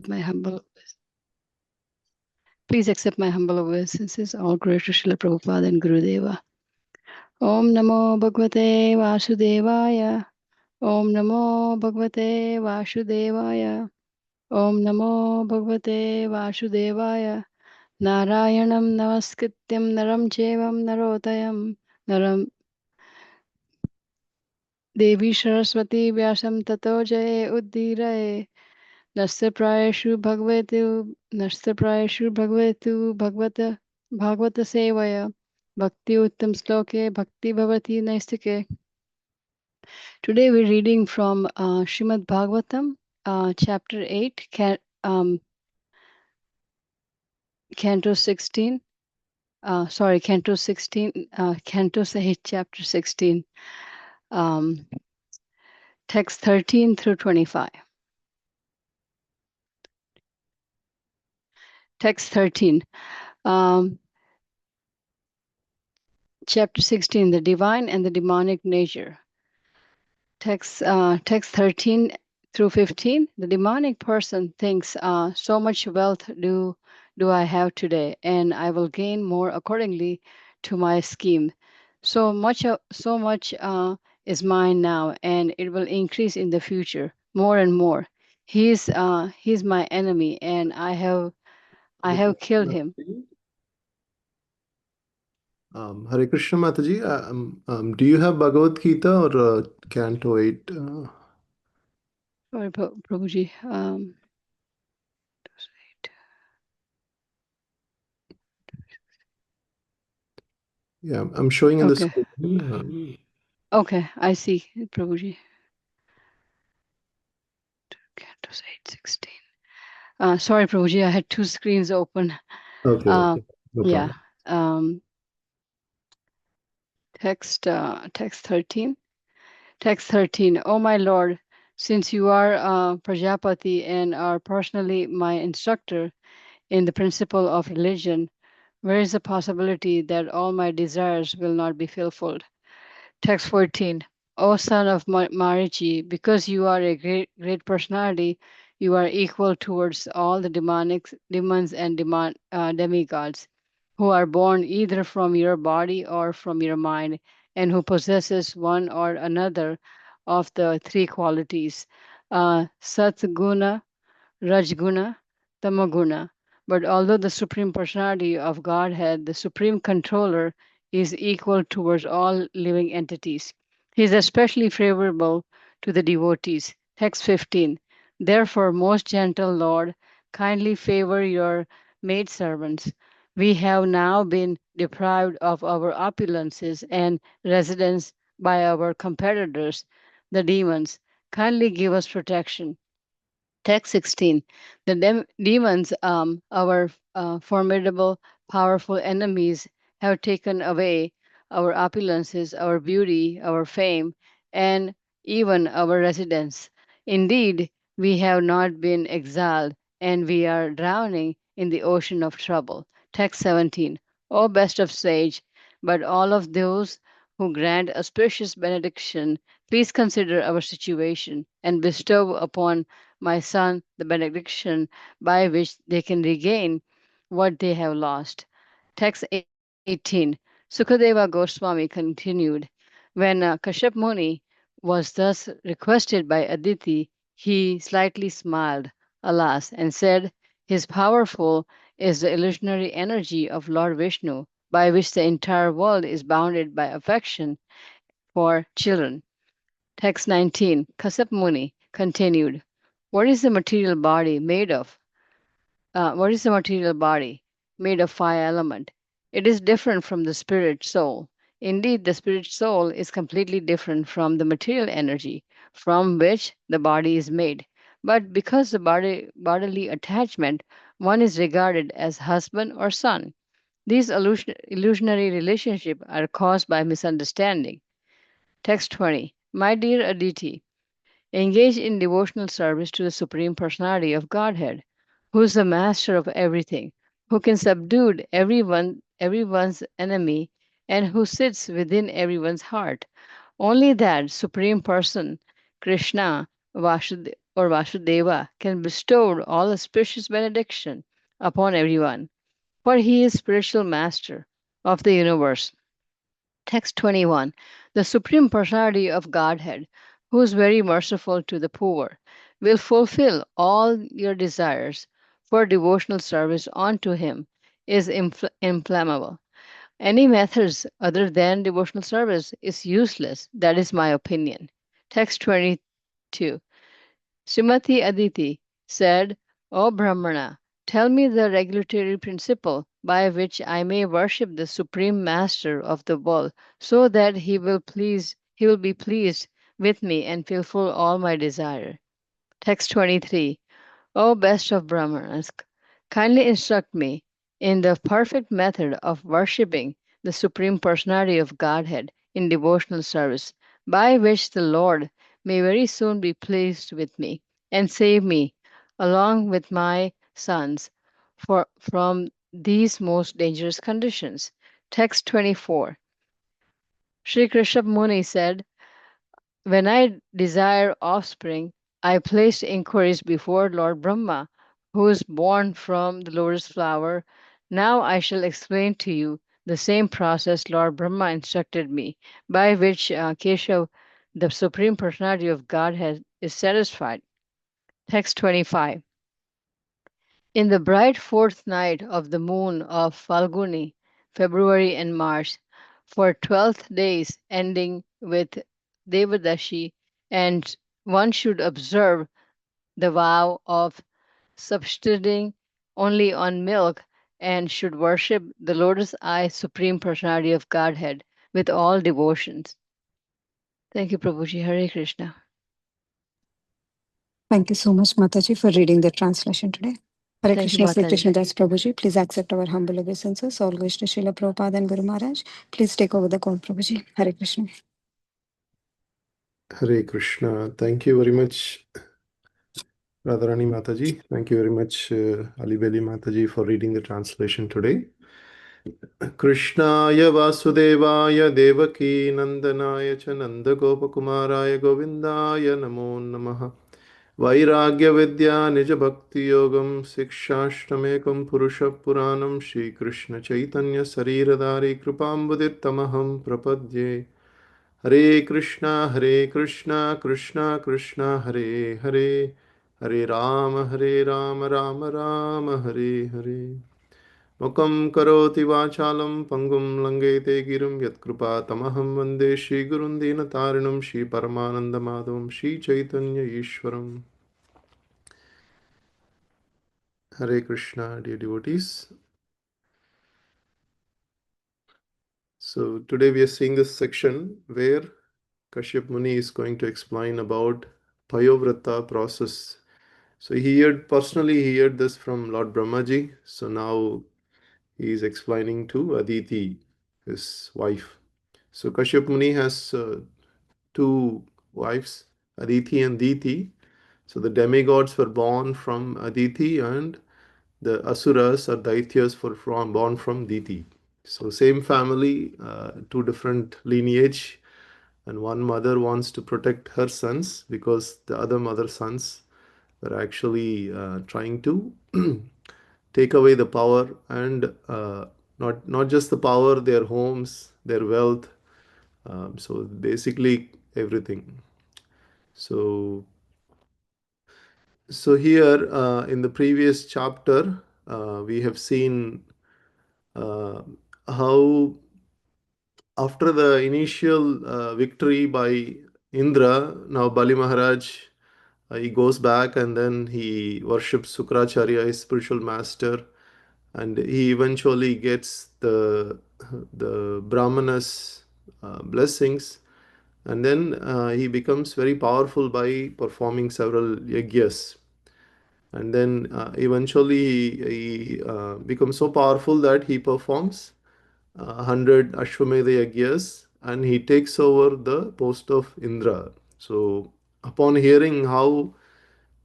my humble Please accept my humble obeisances. All glory to Srila Prabhupada and Gurudeva. Om Namo Bhagavate Vasudevaya. Om Namo Bhagavate Vasudevaya. Om Namo Bhagavate Vasudevaya. Narayanam Namaskrityam Naram Chevam Narotayam Naram Devi Saraswati Vyasam Tato Jaye Uddiraye. Nastya Bhagavatu Bhagavata Sevaya Bhakti Uttam Sloke Bhakti Bhavati Naistike. Today we're reading from Srimad Bhagavatam, chapter 8, Canto 16. Canto 16, Canto 8, chapter 16, text 13 through 25. Text 13. Chapter 16, the divine and the demonic nature. Text 13 through 15. The demonic person thinks, so much wealth do I have today, and I will gain more accordingly to my scheme. So much is mine now, and it will increase in the future more and more. He's my enemy, and I have killed him. Hare Krishna Mataji, do you have Bhagavad Gita or Canto 8? Sorry, Prabhuji. Yeah, I'm showing in the Okay. screen. Okay, I see, Prabhuji. Cantos 8:16. Sorry, Prabhuji, I had two screens open. Okay, no yeah. problem. Text 13. Text 13. Oh my Lord, since you are Prajapati and are personally my instructor in the principle of religion, where is the possibility that all my desires will not be fulfilled? Text 14. O son of Marichi, because you are a great personality, you are equal towards all the demons and demigods, who are born either from your body or from your mind, and who possesses one or another of the three qualities, Satguna, Rajguna, Tamaguna. But although the Supreme Personality of Godhead, the Supreme Controller, is equal towards all living entities, he is especially favorable to the devotees. Text 15. Therefore, most gentle Lord, kindly favor your maidservants. We have now been deprived of our opulences and residence by our competitors, the demons. Kindly give us protection. Text 16. The demons, our formidable, powerful enemies, have taken away our opulences, our beauty, our fame, and even our residence. Indeed, we have not been exiled, and we are drowning in the ocean of trouble. Text 17. O best of sage, but all of those who grant auspicious benediction, please consider our situation and bestow upon my son the benediction by which they can regain what they have lost. Text 18. Sukadeva Goswami continued, when Kashyap Muni was thus requested by Aditi, he slightly smiled, alas, and said, his powerful is the illusionary energy of Lord Vishnu, by which the entire world is bounded by affection for children. Text 19. Kashyap Muni continued, what is the material body made of? What is the material body? Made of fire element. It is different from the spirit soul. Indeed, the spirit soul is completely different from the material energy from which the body is made. But because the bodily attachment, one is regarded as husband or son. These illusionary relationships are caused by misunderstanding. Text 20. My dear Aditi, engage in devotional service to the Supreme Personality of Godhead, who is the master of everything, who can subdue everyone's enemy, and who sits within everyone's heart. Only that Supreme Person, Krishna, or Vasudeva can bestow all auspicious benediction upon everyone, for he is spiritual master of the universe. Text 21. The Supreme Personality of Godhead, who is very merciful to the poor, will fulfill all your desires, for devotional service unto him is inflammable. Any methods other than devotional service is useless. That is my opinion. Text 22. Srimati Aditi said, O Brahmana, tell me the regulatory principle by which I may worship the Supreme Master of the world, so that he will be pleased with me and fulfill all my desire. Text 23. O best of Brahmanas, kindly instruct me in the perfect method of worshipping the Supreme Personality of Godhead in devotional service, by which the Lord may very soon be pleased with me and save me, along with my sons, from these most dangerous conditions. Text 24. Sri Krishna Muni said, when I desire offspring, I placed inquiries before Lord Brahma, who is born from the lotus flower. Now I shall explain to you the same process Lord Brahma instructed me, by which Keshav, the Supreme Personality of Godhead, is satisfied. Text 25. In the bright fourth night of the moon of Falguni, February and March, for 12 days ending with Devadashi, and one should observe the vow of subsisting only on milk and should worship the lotus eye supreme personality of Godhead with all devotions. Thank you, Prabhuji. Hare Krishna. Thank you so much, Mataji, for reading the translation today. Hare Thank you, Krishna, Sri Mataji. Krishna Das Prabhuji. Please accept our humble obeisances. All goes to Srila Prabhupada and Guru Maharaj. Please take over the call, Prabhuji. Hare Krishna. Hare Krishna. Thank you very much, Radharani Mataji. Thank you very much, Alibeli Mataji, for reading the translation today. Krishnaya Vasudevaya Devaki Nandanaya च नन्दगोपकुमाराय गोविन्दाय नमो नमः वैराग्य विद्या निज भक्ति योगम शिक्षाष्टमेकं पुरुष पुराणं श्रीकृष्ण चैतन्य शरीरधारी कृपाम्बुदितमहं प्रपद्ये हरे कृष्णा कृष्णा कृष्णा हरे हरे हरे राम राम राम हरे हरे मुखं करोति वाचालं पङ्गुं लङ्घयते गिरिं यत्कृपातमहं वन्दे श्रीगुरुं दीनतारिणं श्रीपरमानन्दमाधवं Sri Chaitanya ईश्वरम् Hare Krishna, dear devotees. So today we are seeing this section where Kashyap Muni is going to explain about Payovrata process. So personally he heard this from Lord Brahmaji. So now he is explaining to Aditi, his wife. So Kashyap Muni has two wives, Aditi and Diti. So the demigods were born from Aditi and the Asuras or Daityas were born from Diti. So same family, two different lineage, and one mother wants to protect her sons because the other mother sons were actually trying to take away the power and not just the power, their homes, their wealth, so basically everything. So here in the previous chapter, we have seen uh, how after the initial victory by Indra, now Bali Maharaj, he goes back and then he worships Sukracharya, his spiritual master, and he eventually gets the Brahmanas' blessings, and then he becomes very powerful by performing several yajnas. And then eventually he becomes so powerful that he performs 100 Ashwamedha yajnas and he takes over the post of Indra. So upon hearing how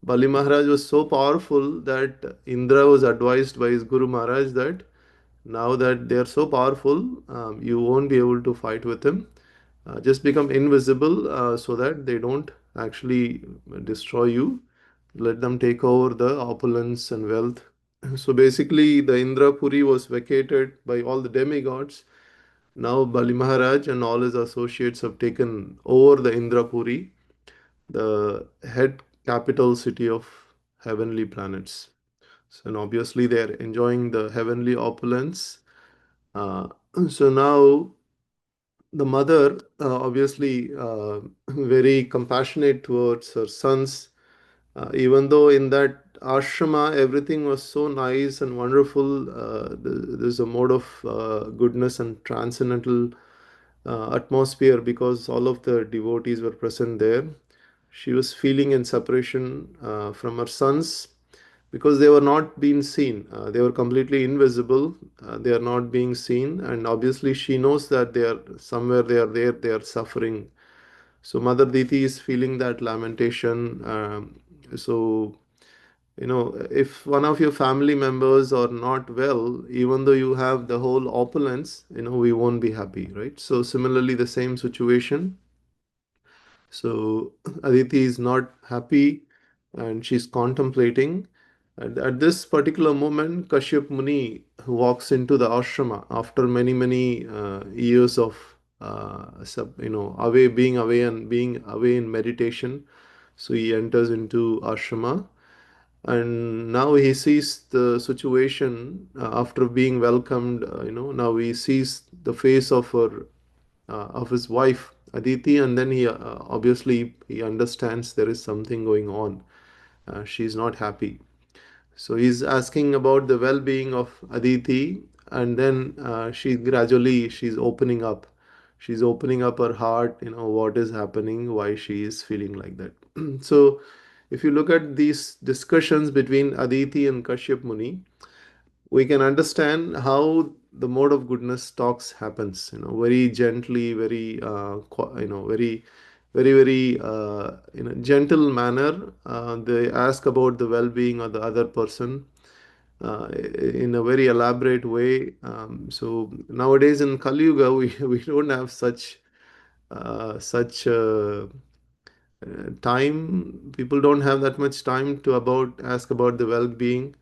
Bali Maharaj was so powerful that Indra was advised by his Guru Maharaj that now that they are so powerful, you won't be able to fight with him. Just become invisible so that they don't actually destroy you. let them take over the opulence and wealth. So basically, the Indrapuri was vacated by all the demigods. Now Bali Maharaj and all his associates have taken over the Indrapuri, the head capital city of heavenly planets. So and obviously they are enjoying the heavenly opulence. Uh, so now the mother, obviously very compassionate towards her sons, even though in that ashrama everything was so nice and wonderful. There's a mode of goodness and transcendental atmosphere because all of the devotees were present there. She was feeling in separation from her sons because they were not being seen. They were completely invisible. They are not being seen, and obviously she knows that they are somewhere. They are there. They are suffering. So Mother Diti is feeling that lamentation. So if one of your family members are not well, even though you have the whole opulence, we won't be happy, right? So similarly, the same situation. So Aditi is not happy and she's contemplating. And at this particular moment, Kashyap Muni walks into the ashrama after many, many years of being away and being away in meditation. So he enters into ashrama, and now he sees the situation after being welcomed. Now he sees the face of his wife Aditi, and then he obviously he understands there is something going on. She's not happy, so he's asking about the well-being of Aditi, and then she's opening up. She's opening up her heart, what is happening, why she is feeling like that. So if you look at these discussions between Aditi and Kashyap Muni, we can understand how the mode of goodness talks happens, very gently, very very very in a gentle manner. They ask about the well-being of the other person in a very elaborate way. So nowadays in Kali Yuga, we don't have such time. People don't have that much time to about ask about the well-being.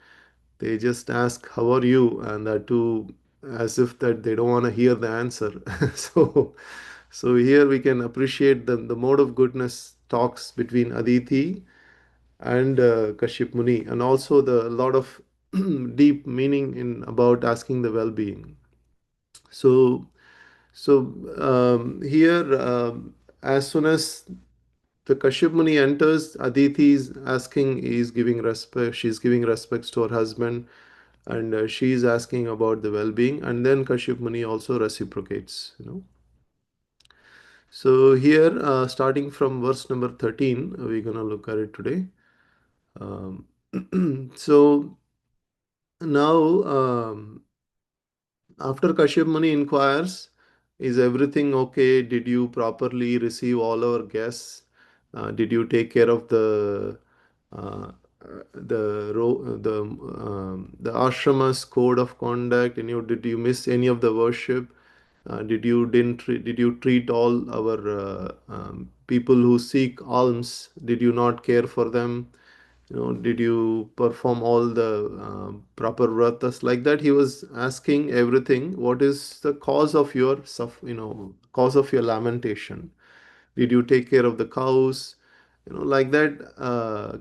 They just ask, "How are you?" and that too, as if that they don't want to hear the answer. so, so here we can appreciate the mode of goodness talks between Aditi and Kashyap Muni, and also the lot of deep meaning in about asking the well-being. So, here, as soon as the Kashyap Muni enters, Aditi is giving respect. She's giving respects to her husband, and she is asking about the well-being, and then Kashyap Muni also reciprocates. So here, starting from verse number 13, we're gonna look at it today. Um, so now, after Kashyap Muni inquires, is everything okay? Did you properly receive all our guests? Did you take care of uh, the ashrama's code of conduct? Did you miss any of the worship? Did you treat all our people who seek alms? Did you not care for them? Did you perform all the proper vratas? Like that, he was asking everything. What is the cause of your cause of your lamentation? Did you take care of the cows? Like that,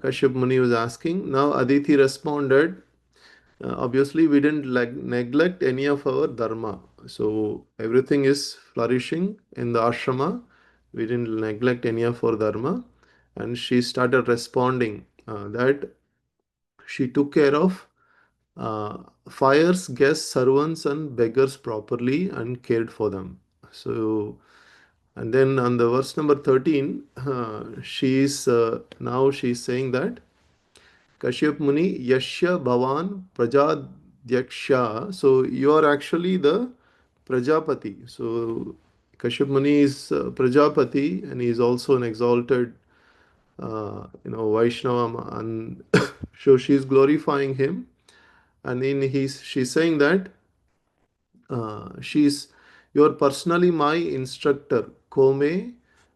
Kashyap Muni was asking. Now Aditi responded, obviously we didn't neglect any of our dharma, so everything is flourishing in the ashrama. We didn't neglect any of our dharma. And she started responding that she took care of fires, guests, servants, and beggars properly and cared for them. So, and then on the verse number 13, now she's saying that Kashyap Muni, Yashya Bhavan Prajadyaksha. So you are actually the Prajapati. So Kashyap Muni is Prajapati, and he is also an exalted, Vaishnava, and so she's glorifying him. And she's saying that she's you're personally my instructor, Kome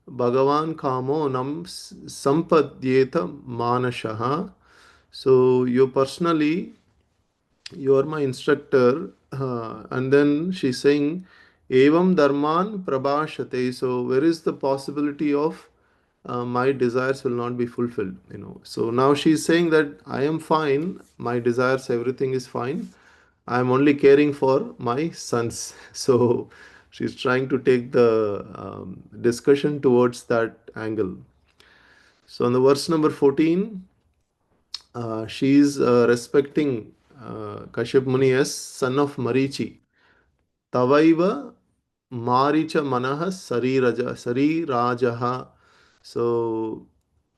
Bhagavan Kamo Nam Sampadyeta Manashaha. So you personally, you are my instructor. And then she's saying, Evam Dharman Prabhashate. So where is the possibility of my desires will not be fulfilled? So now she's saying that I am fine, my desires, everything is fine. I am only caring for my sons. So she's trying to take the discussion towards that angle. So on the verse number 14, she's respecting Kashyap Muni as son of Marichi. Tavaiva Maricha Manaha Sarirajaha. So,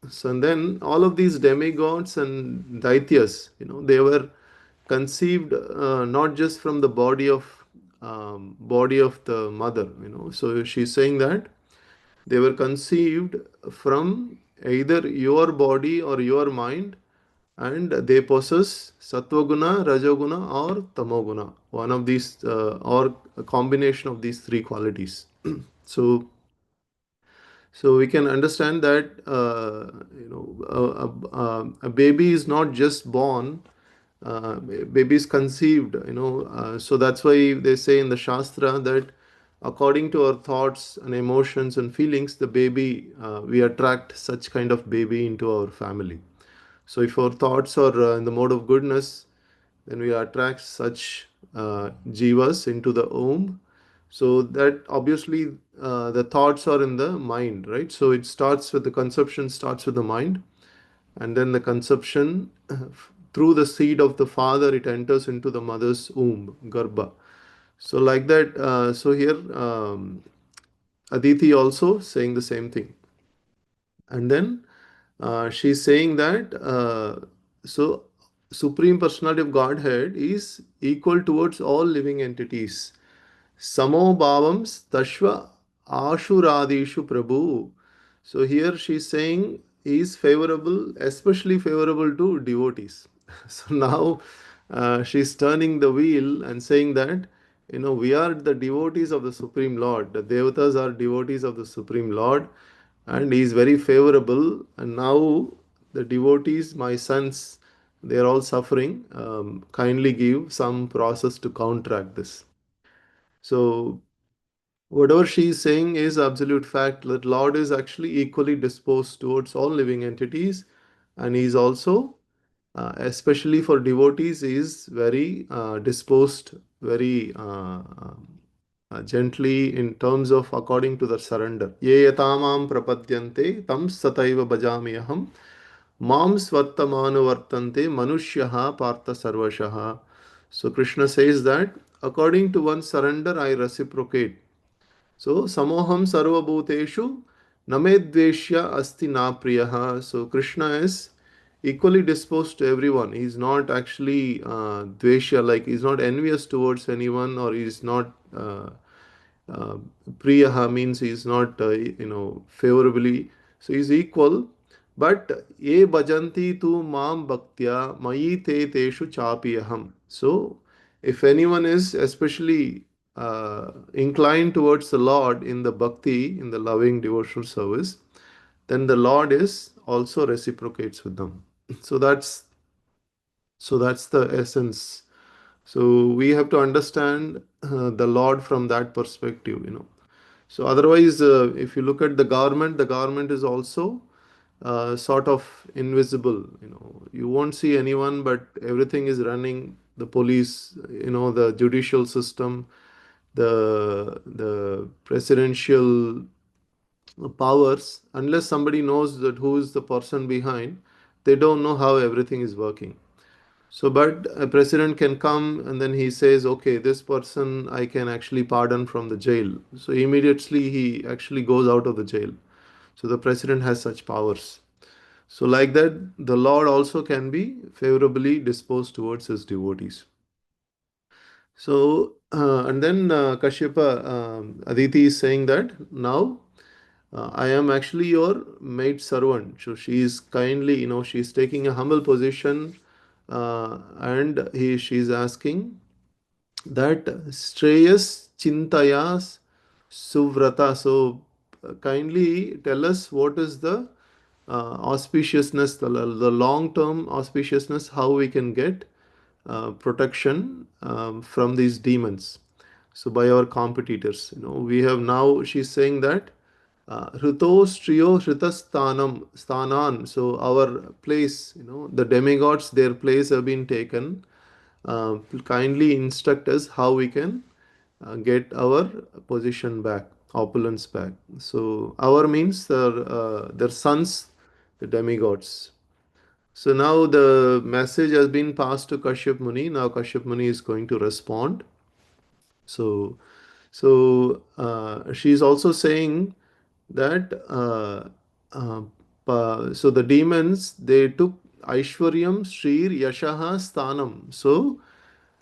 so and then all of these demigods and daityas, they were conceived not just from the body of the mother. So she's saying that they were conceived from either your body or your mind, and they possess sattva-guna, rajoguna, or tamoguna. One of these, or a combination of these three qualities. So, so we can understand that a baby is not just born. Baby is conceived. So that's why they say in the Shastra that according to our thoughts and emotions and feelings, the baby, we attract such kind of baby into our family. So if our thoughts are in the mode of goodness, then we attract such jivas into the womb. So that obviously the thoughts are in the mind, right? So it starts with the conception, starts with the mind, and then the conception through the seed of the father, it enters into the mother's womb, garbha. So like that. So here Aditi also saying the same thing. And then she's saying that so Supreme Personality of Godhead is equal towards all living entities. Samo bhavam tashva ashuradishu prabhu. So here she's saying he is favorable, especially favorable to devotees. So now she's turning the wheel and saying that we are the devotees of the Supreme Lord. The devatas are devotees of the Supreme Lord, and he is very favorable. And now the devotees, my sons, they are all suffering. Kindly give some process to counteract this. So whatever she is saying is absolute fact, that Lord is actually equally disposed towards all living entities, and he is also especially for devotees, is very disposed very gently in terms of according to the surrender. Ye yatamam prapadyante tam sataiva bhajamiyaham mam svartamanu vartante manushyaha partha sarvashaha. So Krishna says that according to one surrender I reciprocate. So samoham sarvabhuteshu namedveshya asti na priyaha. So Krishna is equally disposed to everyone. He's not actually dveshya, like he's not envious towards anyone, or he's not uh, priyaha means he's not favorably. So he's equal. But ye bhajanti tu mam bhaktya mayi te teshu chapiyaham. So if anyone is especially inclined towards the Lord in the bhakti, in the loving devotional service, then the Lord is also reciprocates with them. So that's the essence. So we have to understand the Lord from that perspective. So otherwise, if you look at the government is also sort of invisible. You won't see anyone, but everything is running. The police, the judicial system, the presidential powers. Unless somebody knows that who is the person behind, they don't know how everything is working. So, but a president can come and then he says, okay, this person I can actually pardon from the jail. So immediately he actually goes out of the jail. So the president has such powers. So, like that, the Lord also can be favorably disposed towards his devotees. So, and then Kashyapa, Aditi is saying that now I am actually your maid servant. So she is kindly, she's taking a humble position, and she's asking that Shreyas Chintayas Suvrata. So kindly tell us what is the auspiciousness, the long term auspiciousness, how we can get protection from these demons. So by our competitors, we have now, she's saying that Hrito Striyo Hritastanam Stanan. So our place, the demigods, their place have been taken. Kindly instruct us how we can get our position back, opulence back. So our means their sons, the demigods. So now the message has been passed to Kashyap Muni. Now Kashyap Muni is going to respond. So, she is also saying that so the demons, they took Aishwaryam, Shrir, Yashaha, Sthanam. So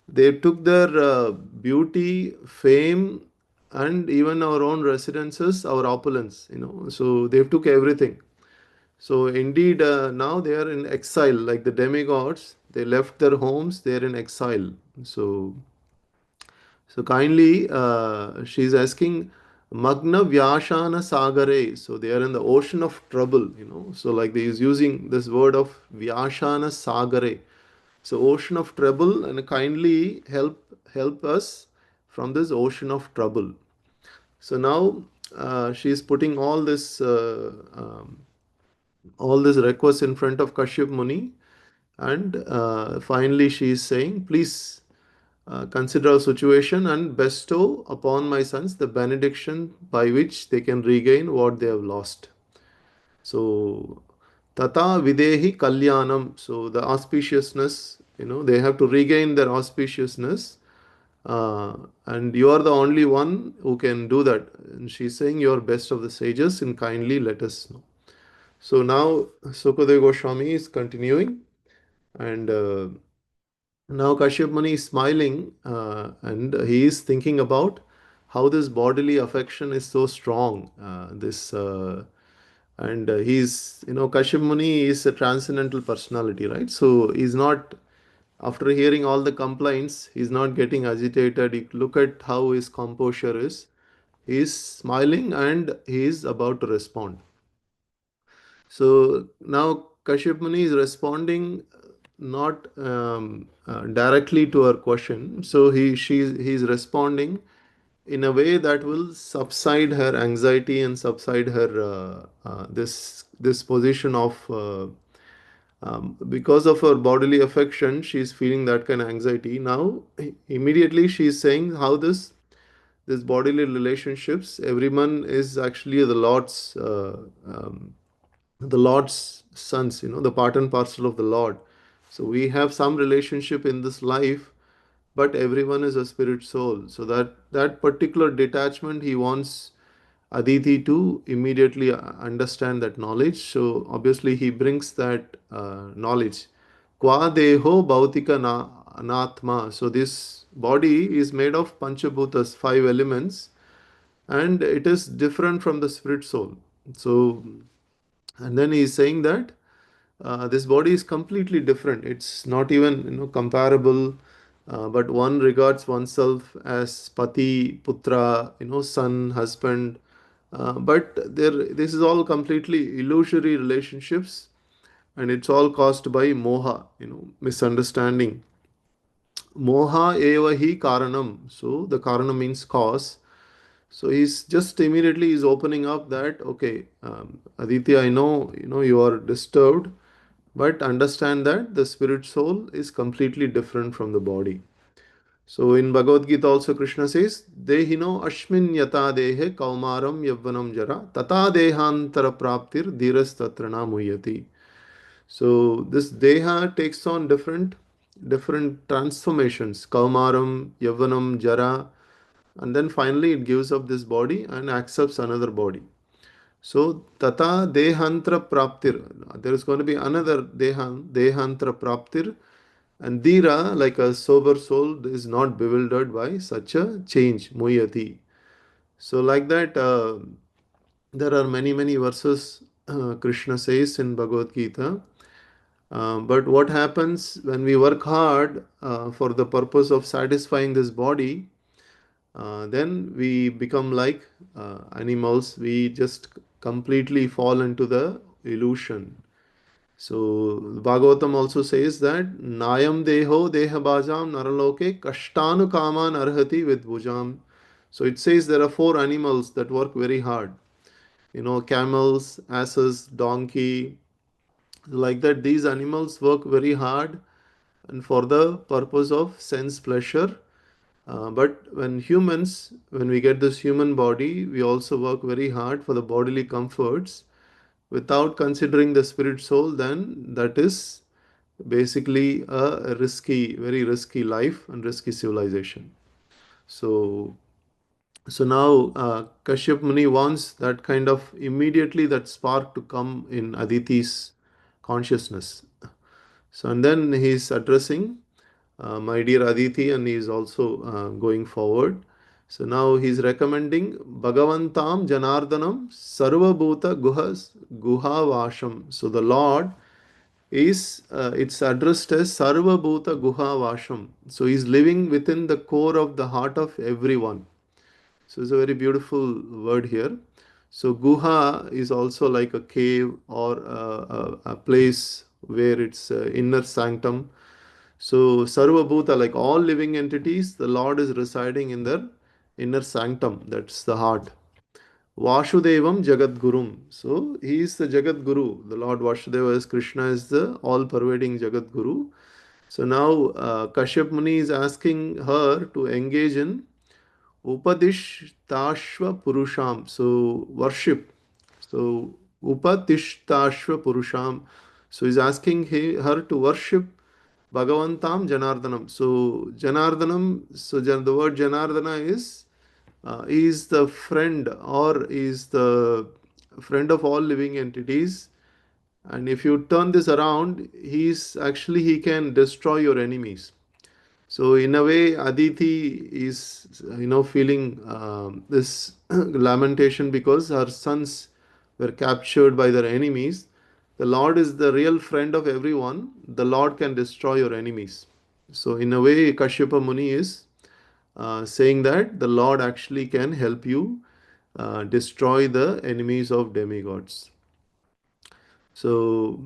they took their beauty, fame, and even our own residences, our opulence. So they took everything. So indeed, now they are in exile, like the demigods. They left their homes. They are in exile. So kindly, she's asking Magna Vyashana Sagare. So they are in the ocean of trouble. So like they is using this word of Vyashana Sagare. So ocean of trouble, and kindly help us from this ocean of trouble. So now she is putting all this request in front of Kashyap Muni, and finally she is saying, please consider our situation and bestow upon my sons the benediction by which they can regain what they have lost. So, tata videhi kalyanam. So, the auspiciousness, they have to regain their auspiciousness. And you are the only one who can do that. And she's saying, you are best of the sages, and kindly let us know. So, now Sukadeva Goswami is continuing, and now Kashyap Muni is smiling, and he is thinking about how this bodily affection is so strong. And he's, Kashyap Muni is a transcendental personality, right? So he's not, after hearing all the complaints, he's not getting agitated. You look at how his composure is. He's smiling and he is about to respond. So now Kashyap Muni is responding not directly to her question. So he's responding in a way that will subside her anxiety and subside her this position of because of her bodily affection, she's feeling that kind of anxiety. Now immediately she's saying how this bodily relationships, everyone is actually the Lord's sons, the part and parcel of the Lord. So we have some relationship in this life, but everyone is a spirit soul. So that particular detachment, he wants Aditi to immediately understand that knowledge. So obviously he brings that knowledge. Kwa deho bhautika anatma. So this body is made of panchabhutas, five elements, and it is different from the spirit soul. So, and then he is saying that this body is completely different. It's not even comparable. But one regards oneself as pati, putra, son, husband. But this is all completely illusory relationships, and it's all caused by moha, misunderstanding. Moha eva hi karanam. So the karanam means cause. So he's just immediately is opening up that, okay, Aditya, I know you are disturbed, but understand that the spirit soul is completely different from the body. So in Bhagavad Gita also Krishna says, Dehino ashmin yata dehe kaumaram yavvanam jara tata dehantara praptir dhiras tatrana muyati. So this deha takes on different transformations, kaumaram, yavvanam, jara, and then finally it gives up this body and accepts another body. So tata dehantra praptir. There is going to be another dehantra praptir, and dhira, like a sober soul, is not bewildered by such a change. Muyati. So like that, there are many verses Krishna says in Bhagavad Gita. But what happens when we work hard for the purpose of satisfying this body? then we become like animals. We just completely fall into the illusion. So Bhagavatam also says that Nayam Deho Dehabajam Naraloke Kashtanu Kaman Arhati with Bhujam. So it says there are four animals that work very hard. Camels, asses, donkey, like that. These animals work very hard and for the purpose of sense pleasure. But when we get this human body, we also work very hard for the bodily comforts without considering the spirit soul. Then that is basically a very risky life and risky civilization. So, now Kashyap Muni wants that kind of immediately that spark to come in Aditi's consciousness. So, and then he's addressing my dear Aditi, and he is also going forward. So now he's recommending Bhagavantam Janardanam Sarva Bhuta Guha Vasham. So the Lord is it's addressed as Sarva Bhuta Guha Vasham. So he's living within the core of the heart of everyone. So it's a very beautiful word here. So Guha is also like a cave or a place where it's inner sanctum. So Sarva Bhuta, like all living entities, the Lord is residing in their inner sanctum. That's the heart. Vashudevam Jagat Gurum. So he is the Jagat Guru. The Lord Vasudeva is Krishna, is the all pervading Jagat Guru. So now Kashyap Muni is asking her to engage in Upadishtashva Purusham. So worship. So Upadishtashva Purusham. So he's asking her to worship Bhagavantam Janardanam. So Janardanam, the word Janardana is the friend or is the friend of all living entities. And if you turn this around, he can destroy your enemies. So in a way, Aditi is feeling this lamentation because her sons were captured by their enemies. The Lord is the real friend of everyone. The Lord can destroy your enemies. So in a way, Kashyapa Muni is saying that the Lord actually can help you destroy the enemies of demigods. So,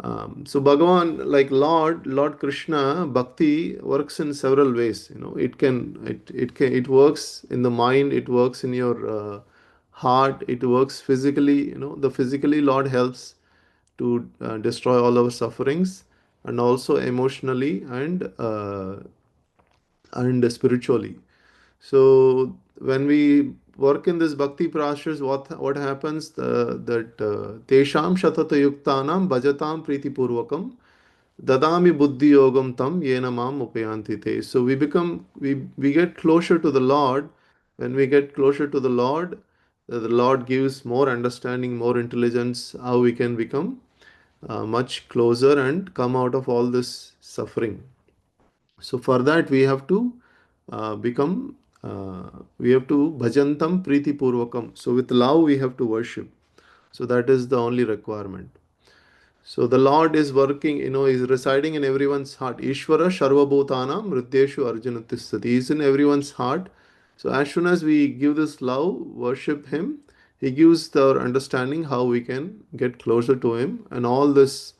Bhagavan, like Lord Krishna, bhakti works in several ways. It works in the mind, it works in your heart, it works physically. The physically Lord helps to destroy all our sufferings, and also emotionally and spiritually. So when we work in this bhakti prashas, what happens? That tesham shatata yuktanam bhajatam priti purvakam dadami buddhi yogam tam yena mam upayanti te. So we get closer to the Lord. When we get closer to the Lord, the Lord gives more understanding, more intelligence, how we can become much closer and come out of all this suffering. So for that we have to become we have to bhajantam priti purvakam. So with love we have to worship. So that is the only requirement. So the Lord is working, is residing in everyone's heart. Ishvara Sharvabhutanam Mrityeshu Arjuna Tissati. He is in everyone's heart. So as soon as we give this love, worship Him, He gives our understanding how we can get closer to Him. And all this,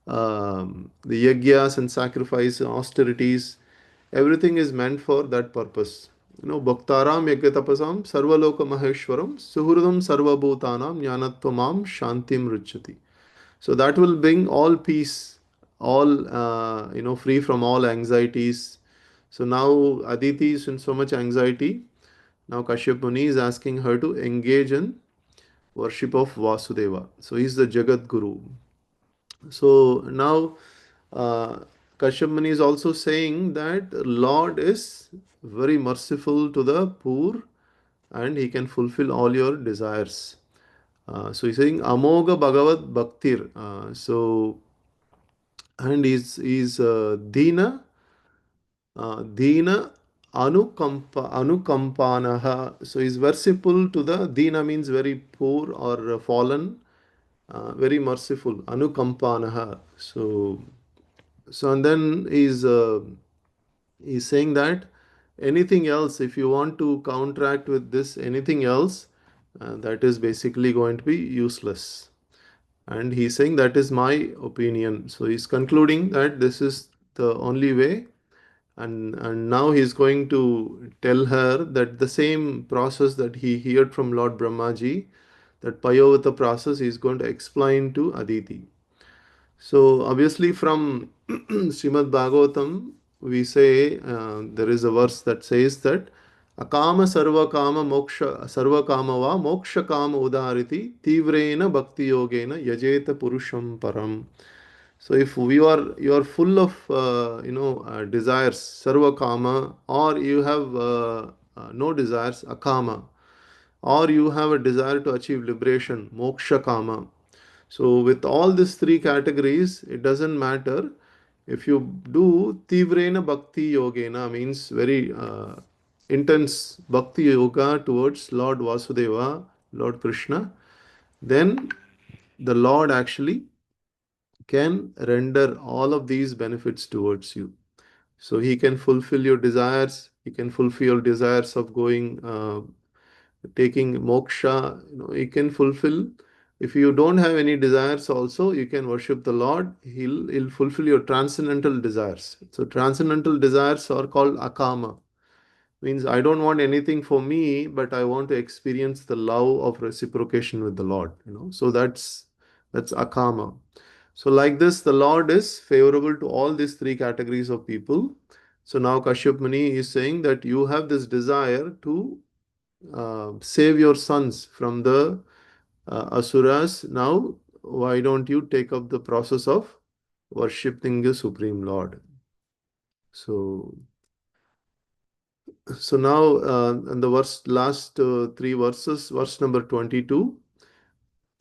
the yagyas and sacrifice and austerities, everything is meant for that purpose. Bhaktaram yagyatapasam sarvaloka maheshwaram suhurdam sarvabhutanam jnanatvamam shantim ruchati. So that will bring all peace, all free from all anxieties. So now Aditi is in so much anxiety. Now Kashyap Muni is asking her to engage in worship of Vasudeva. So he's the Jagat Guru. So now uh, Kashyap Muni is also saying that Lord is very merciful to the poor and he can fulfill all your desires. So he's saying Amoga Bhagavad Bhaktir. And is Dina Dina Anukampanaha. So he's merciful to the Dina means very poor or fallen, very merciful. Anukampanaha. So and then he's saying that anything else, if you want to counteract with this anything else, that is basically going to be useless. And he's saying that is my opinion. So he's concluding that this is the only way. And now he's going to tell her that the same process that he heard from Lord Brahmaji, that Payavata process, he's going to explain to Aditi. So obviously from Srimad Bhagavatam, we say there is a verse that says that akama sarva kama moksha sarva kama va moksha kama udariti tivrena bhakti yogena yajeta purusham param. So if you are full of desires sarva kama, or you have no desires akama, or you have a desire to achieve liberation moksha kama. So with all these three categories, it doesn't matter. If you do Tivrena Bhakti Yogena, means very intense Bhakti Yoga towards Lord Vasudeva, Lord Krishna, then the Lord actually can render all of these benefits towards you. So He can fulfill your desires, He can fulfill your desires of going taking moksha, He can fulfill. If you don't have any desires also, you can worship the Lord. He'll fulfill your transcendental desires. So transcendental desires are called akama. Means I don't want anything for me, but I want to experience the love of reciprocation with the Lord. So that's akama. So like this, the Lord is favorable to all these three categories of people. So now Kashyap Muni is saying that you have this desire to save your sons from the asuras. Now, why don't you take up the process of worshipping the Supreme Lord? So, so now, in the last three verses, verse number 22.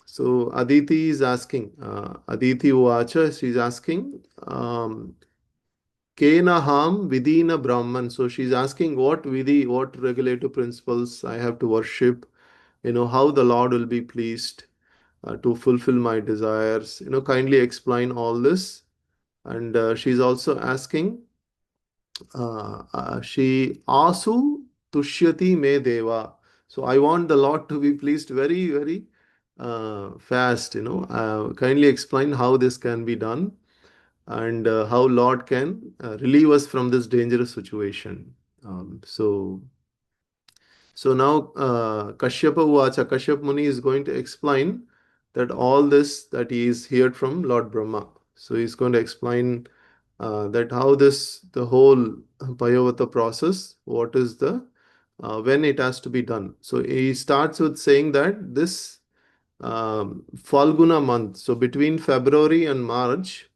So Aditi is asking, Aditi Uvacha, she's asking, Kena ham vidina Brahman. So she's asking what vidhi, what regulative principles I have to worship, how the Lord will be pleased to fulfill my desires. Kindly explain all this. And she's also asking, she asu tushyati me deva. So I want the Lord to be pleased very, very fast. Kindly explain how this can be done, and how Lord can relieve us from this dangerous situation. So now Kashyapa Uvacha, Kashyap Muni is going to explain that all this that he is heard from Lord Brahma. So he's going to explain that how the whole Payavata process, what is when it has to be done. So he starts with saying that this Falguna month, so between February and March,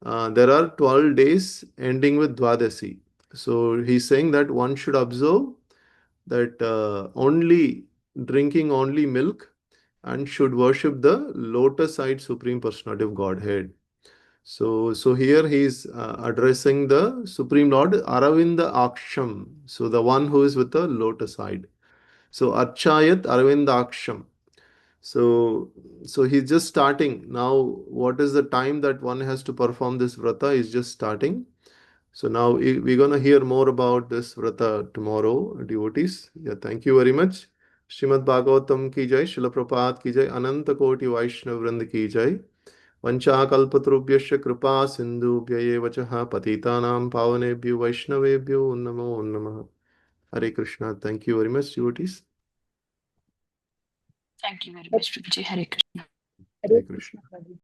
there are 12 days ending with Dwadasi. So he's saying that one should observe that only drinking only milk, and should worship the lotus-eyed Supreme Personality of Godhead. So here he is addressing the Supreme Lord Aravinda Aksham. So the one who is with the lotus eyed. So Archayat Aravinda Aksham. So he's just starting now. What is the time that one has to perform this vrata is just starting. So now we're going to hear more about this vrata tomorrow, devotees. Yeah, thank you very much. Srimad Bhagavatam ki jai, Srila Prabhupada ki jai, Ananta Koti Vaishnav Vrind ki jai. Vanchakल्पतरुभ्यश्च कृपा सिन्धुभ्य एव च पतितानां पावनेभ्यो वैष्णवेभ्यो नमो नमः. Hare Krishna. Thank you very much, devotees. Thank you very much, Prabhuji. Hare Krishna. Hare Krishna.